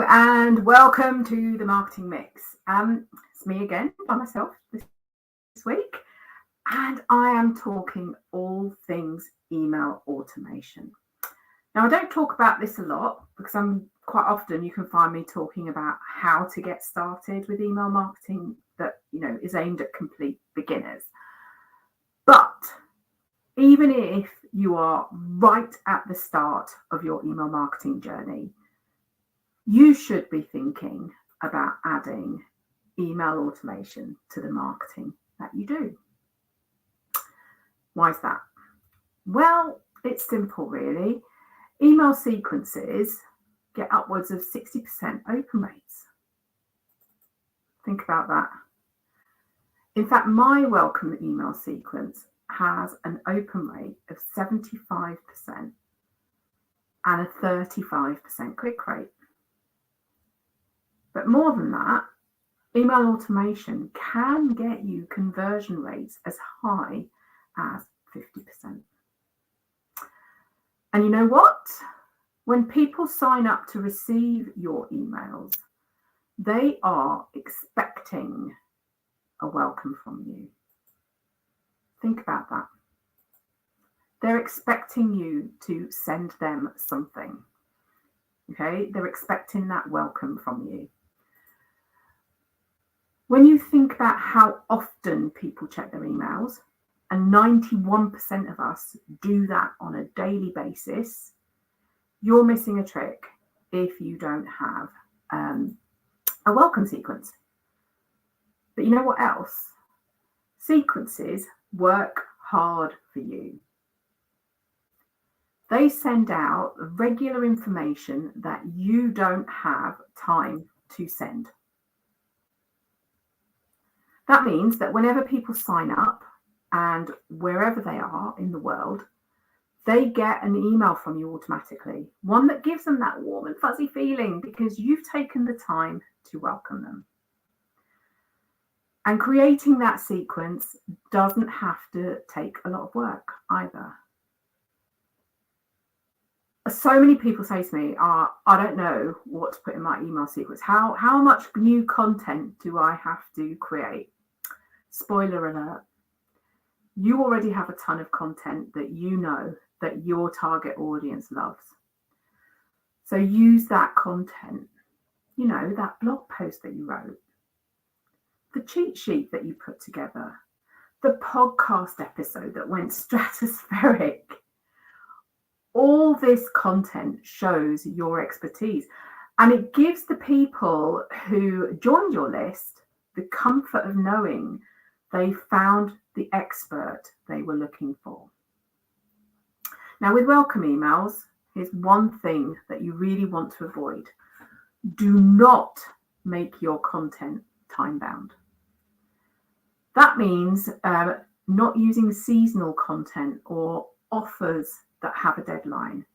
and welcome to the Marketing Mix. It's me again by myself this week, and I am talking all things email automation. Now, I don't talk about this a lot because quite often you can find me talking about how to get started with email marketing that is aimed at complete beginners. But even if you are right at the start of your email marketing journey, you should be thinking about adding email automation to the marketing that you do. Why is that? Well, it's simple, really. Email sequences get upwards of 60% open rates. Think about that. In fact, my welcome email sequence has an open rate of 75% and a 35% click rate. But more than that, email automation can get you conversion rates as high as 50%. And you know what? When people sign up to receive your emails, they are expecting a welcome from you. Think about that. They're expecting you to send them something. Okay? They're expecting that welcome from you. When you think about how often people check their emails, and 91% of us do that on a daily basis, you're missing a trick if you don't have a welcome sequence. But you know what else? Sequences work hard for you. They send out regular information that you don't have time to send. That means that whenever people sign up and wherever they are in the world, they get an email from you automatically, one that gives them that warm and fuzzy feeling because you've taken the time to welcome them. And creating that sequence doesn't have to take a lot of work either. So many people say to me, I don't know what to put in my email sequence. How much new content do I have to create? Spoiler alert, you already have a ton of content that you know that your target audience loves. So use that content, that blog post that you wrote, the cheat sheet that you put together, the podcast episode that went stratospheric. All this content shows your expertise, and it gives the people who joined your list the comfort of knowing they found the expert they were looking for. Now, with welcome emails, here's one thing that you really want to avoid. Do not make your content time-bound. That means not using seasonal content or offers that have a deadline,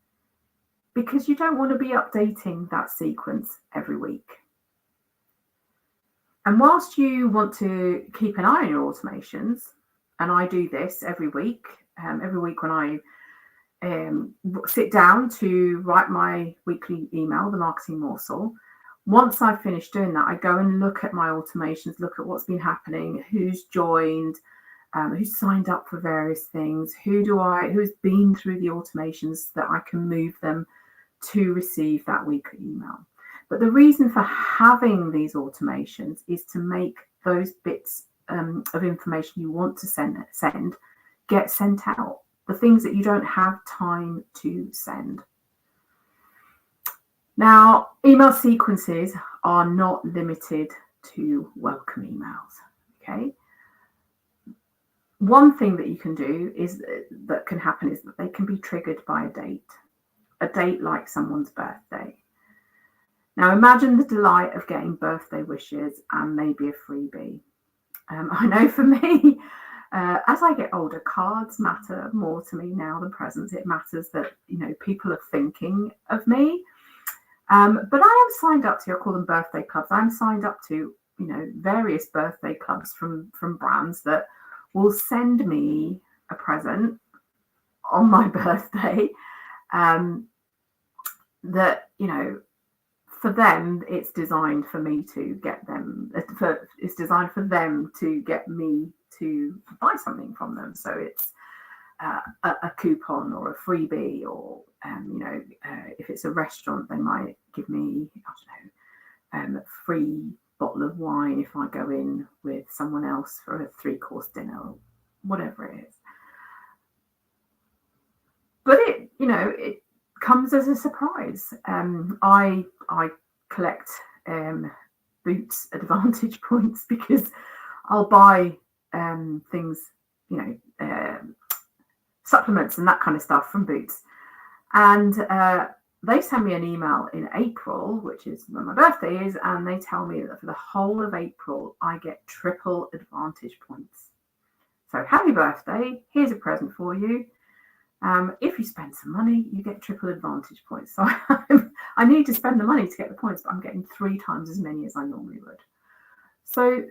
because you don't want to be updating that sequence every week. And whilst you want to keep an eye on your automations, and I do this every week when I sit down to write my weekly email, the Marketing Morsel, once I've finished doing that, I go and look at my automations, look at what's been happening, who's joined, who's signed up for various things, who's been through the automations that I can move them to receive that weekly email. But the reason for having these automations is to make those bits of information you want to send get sent out, the things that you don't have time to send. Now, email sequences are not limited to welcome emails, okay? One thing that you can do that can happen is that they can be triggered by a date like someone's birthday. Now, imagine the delight of getting birthday wishes and maybe a freebie. I know for me, as I get older, cards matter more to me now than presents. It matters that, people are thinking of me. But I am signed up to, I call them birthday clubs. I'm signed up to, various birthday clubs from brands that will send me a present on my birthday that, for them, it's designed for me to get them. It's designed for them to get me to buy something from them. So it's a coupon or a freebie, or if it's a restaurant, they might give me, I don't know, a free bottle of wine if I go in with someone else for a 3-course dinner, or whatever it is. But it comes as a surprise. I collect Boots Advantage points because I'll buy things, supplements and that kind of stuff from Boots, and they send me an email in April, which is when my birthday is, and they tell me that for the whole of April I get triple Advantage points. So happy birthday, here's a present for you. If you spend some money, you get triple Advantage points. So I need to spend the money to get the points, but I'm getting 3 times as many as I normally would. So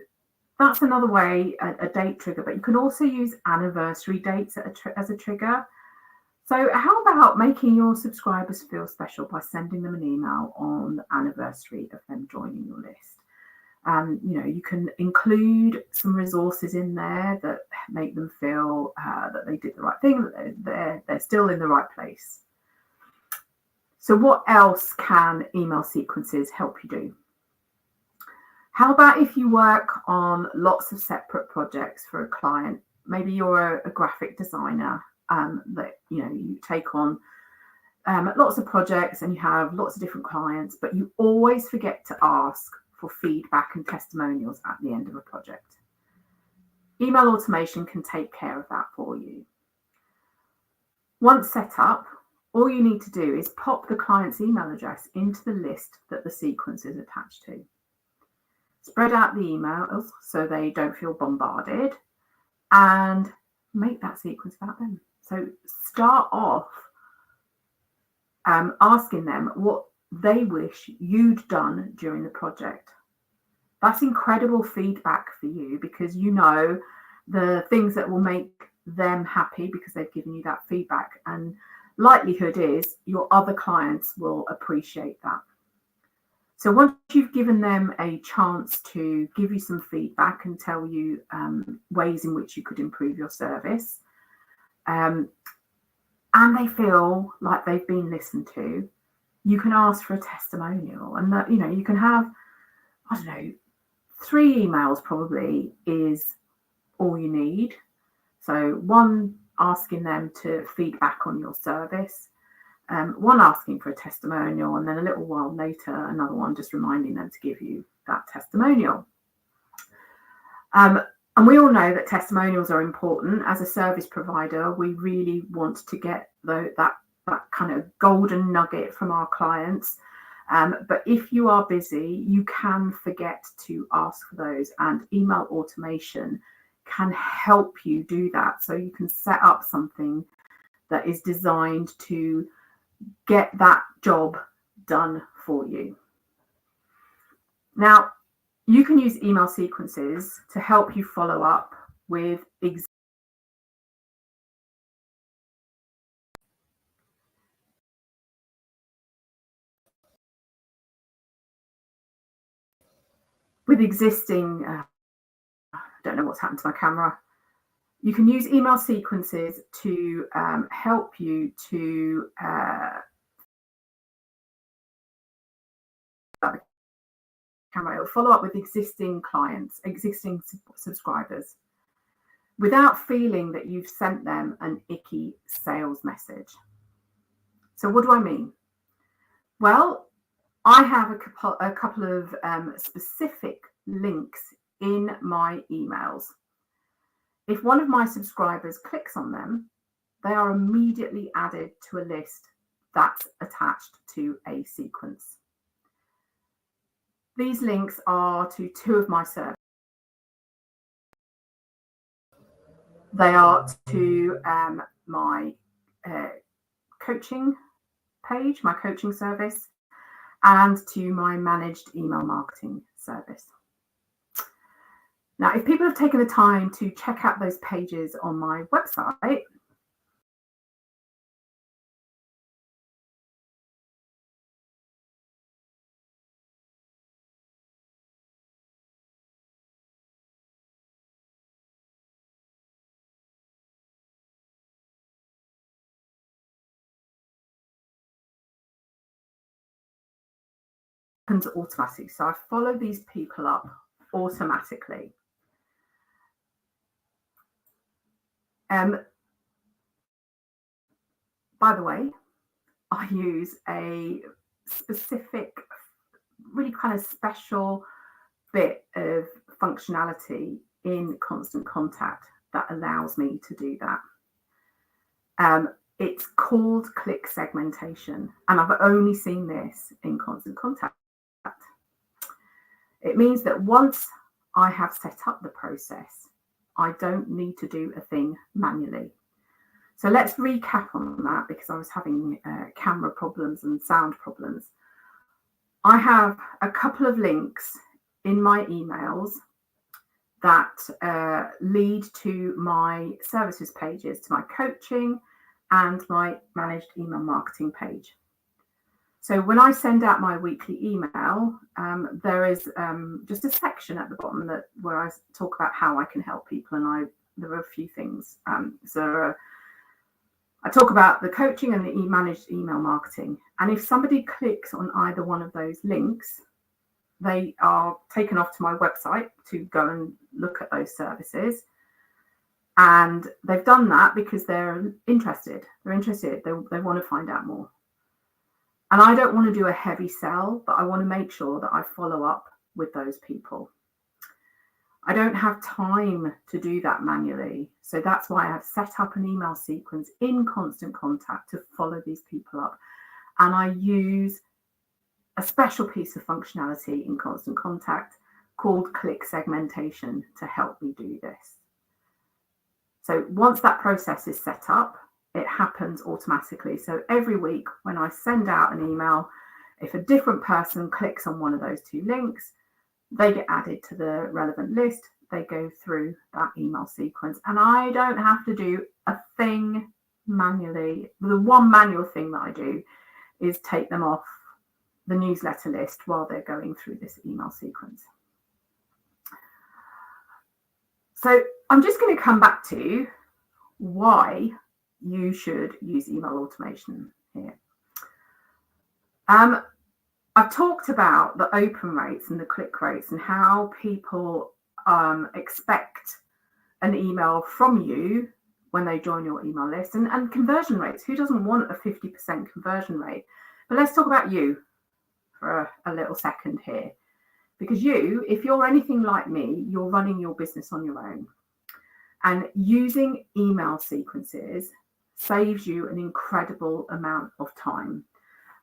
that's another way, a date trigger. But you can also use anniversary dates as a trigger. So how about making your subscribers feel special by sending them an email on the anniversary of them joining your list? You can include some resources in there that make them feel that they did the right thing, that they're still in the right place. So what else can email sequences help you do? How about if you work on lots of separate projects for a client? Maybe you're a graphic designer that you take on lots of projects and you have lots of different clients, but you always forget to ask for feedback and testimonials at the end of a project. Email automation can take care of that for you. Once set up, all you need to do is pop the client's email address into the list that the sequence is attached to. Spread out the emails so they don't feel bombarded, and make that sequence about them. So start off asking them what they wish you'd done during the project. That's incredible feedback for you, because you know the things that will make them happy because they've given you that feedback, and likelihood is your other clients will appreciate that. So once you've given them a chance to give you some feedback and tell you ways in which you could improve your service, and they feel like they've been listened to, you can ask for a testimonial. And that, you can have, 3 emails probably is all you need. So one asking them to feedback on your service, one asking for a testimonial, and then a little while later another one just reminding them to give you that testimonial. And we all know that testimonials are important. As a service provider, we really want to get that kind of golden nugget from our clients. But if you are busy, you can forget to ask for those, and email automation can help you do that. So you can set up something that is designed to get that job done for you. Now, you can use email sequences to help you follow up with existing, I don't know what's happened to my camera. You can use email sequences to help you to camera. It'll follow up with existing clients, existing subscribers, without feeling that you've sent them an icky sales message. So what do I mean? Well, I have a couple of specific links in my emails. If one of my subscribers clicks on them, they are immediately added to a list that's attached to a sequence. These links are to 2 of my services. They are to my coaching page, my coaching service, and to my managed email marketing service. Now, if people have taken the time to check out those pages on my website, happens automatically. So I follow these people up automatically. By the way, I use a specific, really kind of special bit of functionality in Constant Contact that allows me to do that. It's called click segmentation, and I've only seen this in Constant Contact. It means that once I have set up the process, I don't need to do a thing manually. So let's recap on that, because I was having camera problems and sound problems. I have a couple of links in my emails that lead to my services pages, to my coaching and my managed email marketing page. So when I send out my weekly email, there is just a section at the bottom where I talk about how I can help people, and there are a few things. I talk about the coaching and the managed email marketing. And if somebody clicks on either one of those links, they are taken off to my website to go and look at those services. And they've done that because they're interested. They're interested. They want to find out more. And I don't want to do a heavy sell, but I want to make sure that I follow up with those people. I don't have time to do that manually. So that's why I've set up an email sequence in Constant Contact to follow these people up. And I use a special piece of functionality in Constant Contact called click segmentation to help me do this. So once that process is set up, it happens automatically. So every week when I send out an email, if a different person clicks on one of those two links, they get added to the relevant list. They go through that email sequence, and I don't have to do a thing manually. The one manual thing that I do is take them off the newsletter list while they're going through this email sequence. So I'm just going to come back to why you should use email automation here. I've talked about the open rates and the click rates and how people expect an email from you when they join your email list, and conversion rates. Who doesn't want a 50% conversion rate? But let's talk about you for a little second here, because you, if you're anything like me, you're running your business on your own, and using email sequences saves you an incredible amount of time.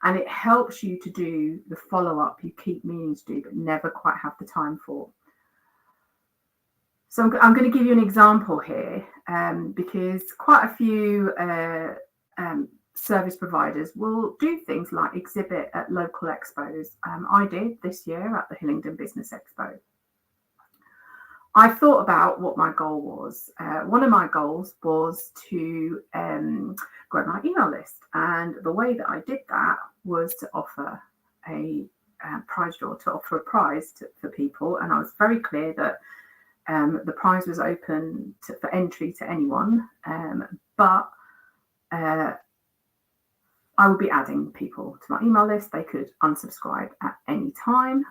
And it helps you to do the follow-up you keep meaning to do, but never quite have the time for. So I'm going to give you an example here, because quite a few service providers will do things like exhibit at local expos. I did this year at the Hillingdon Business Expo. I thought about what my goal was. One of my goals was to grow my email list. And the way that I did that was to offer a prize draw, to offer a prize for people. And I was very clear that the prize was open for entry to anyone, but I would be adding people to my email list. They could unsubscribe at any time.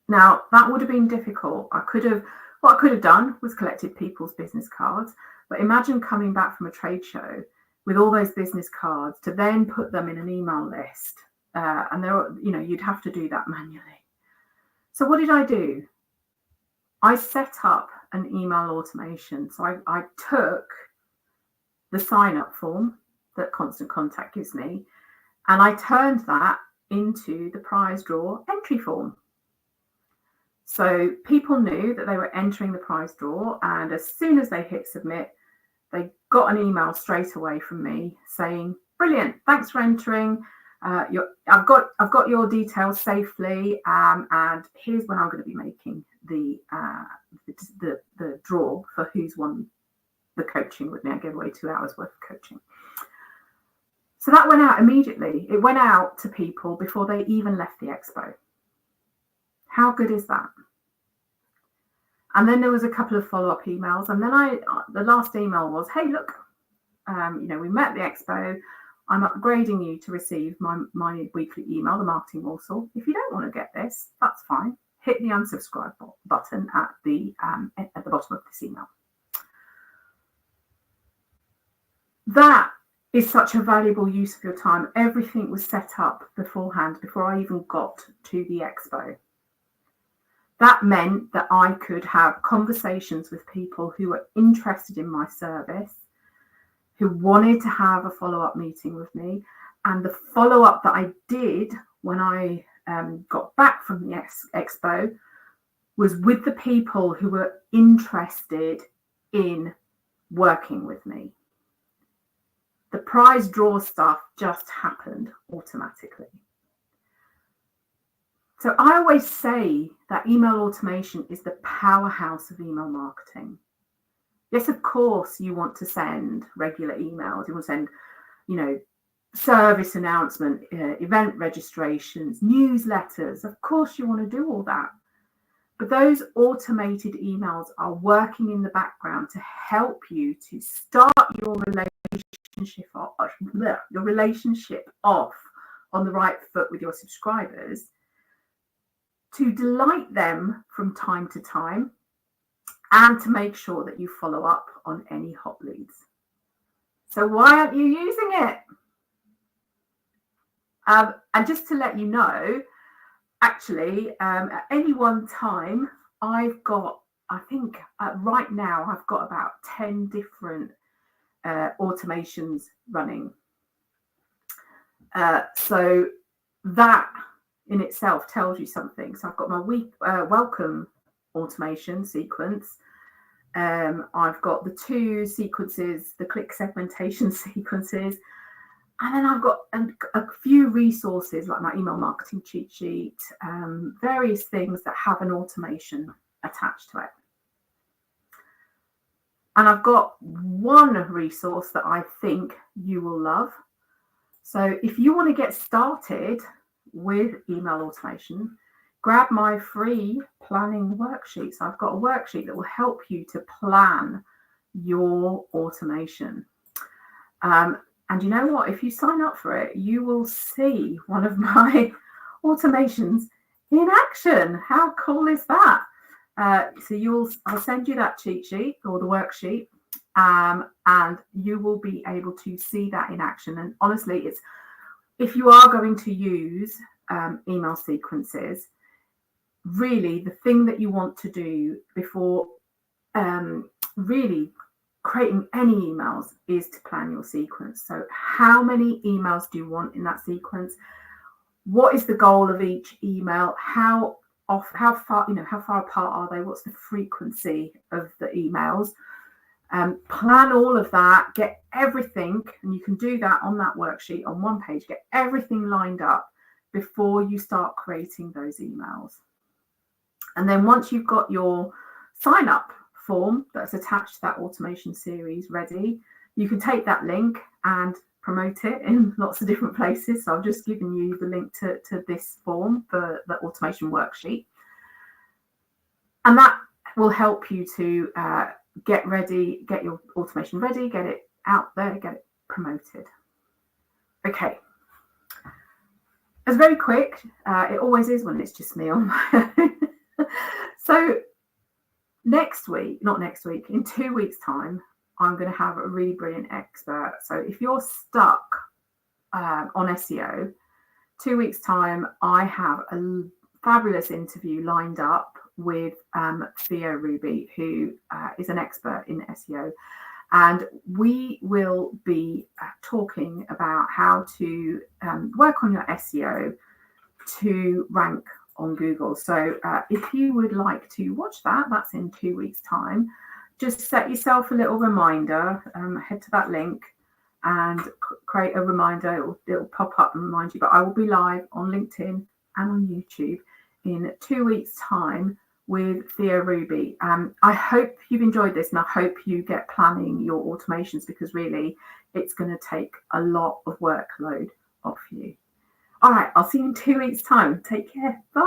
Now, that would have been difficult. What I could have done was collected people's business cards. But imagine coming back from a trade show with all those business cards to then put them in an email list. And you'd have to do that manually. So what did I do? I set up an email automation. So I took the sign-up form that Constant Contact gives me, and I turned that into the prize draw entry form. So people knew that they were entering the prize draw, and as soon as they hit submit, they got an email straight away from me saying, "Brilliant, thanks for entering. I've got your details safely, and here's when I'm going to be making the draw for who's won the coaching with me." I gave away 2 hours worth of coaching. So that went out immediately. It went out to people before they even left the expo. How good is that? And then there was a couple of follow-up emails. And then the last email was, "Hey, look, we met at the expo. I'm upgrading you to receive my weekly email, the Marketing Morsel. If you don't want to get this, that's fine. Hit the unsubscribe button at the bottom of this email. That is such a valuable use of your time. Everything was set up beforehand, before I even got to the expo. That meant that I could have conversations with people who were interested in my service, who wanted to have a follow-up meeting with me. And the follow-up that I did when I got back from the expo was with the people who were interested in working with me. The prize draw stuff just happened automatically. So I always say that email automation is the powerhouse of email marketing. Yes, of course, you want to send regular emails. You want to send, service announcement, event registrations, newsletters. Of course, you want to do all that. But those automated emails are working in the background to help you to start your relationship off on the right foot with your subscribers, to delight them from time to time, and to make sure that you follow up on any hot leads. So why aren't you using it? And just to let you know, actually, at any one time, I've got, I think right now, I've got about 10 different automations running. So that in itself tells you something. So I've got my welcome automation sequence. I've got the 2 sequences, the click segmentation sequences, and then I've got a few resources like my email marketing cheat sheet, various things that have an automation attached to it. And I've got one resource that I think you will love. So if you want to get started with email automation, grab my free planning worksheet. So I've got a worksheet that will help you to plan your automation. And you know what? If you sign up for it, you will see one of my automations in action. How cool is that? So I'll send you that cheat sheet or the worksheet, and you will be able to see that in action. And honestly, if you are going to use email sequences, really the thing that you want to do before really creating any emails is to plan your sequence. So how many emails do you want in that sequence? What is the goal of each email? How far apart are they? What's the frequency of the emails? Plan all of that, get everything, and you can do that on that worksheet on one page, get everything lined up before you start creating those emails. And then once you've got your sign up form that's attached to that automation series ready, you can take that link and promote it in lots of different places. So I've just given you the link to this form for the automation worksheet. And that will help you to get your automation ready, get it out there, get it promoted. Okay. It's very quick. It always is when it's just me on my own. So in 2 weeks' time, I'm going to have a really brilliant expert. So if you're stuck on SEO, 2 weeks' time, I have a fabulous interview lined up with Theo Ruby, who is an expert in SEO. And we will be talking about how to work on your SEO to rank on Google. So if you would like to watch that, that's in 2 weeks' time. Just set yourself a little reminder, head to that link and create a reminder. It'll pop up and remind you. But I will be live on LinkedIn and on YouTube in 2 weeks' time with Theo Ruby. I hope you've enjoyed this, and I hope you get planning your automations, because really it's going to take a lot of workload off you. All right, I'll see you in 2 weeks' time. Take care. Bye.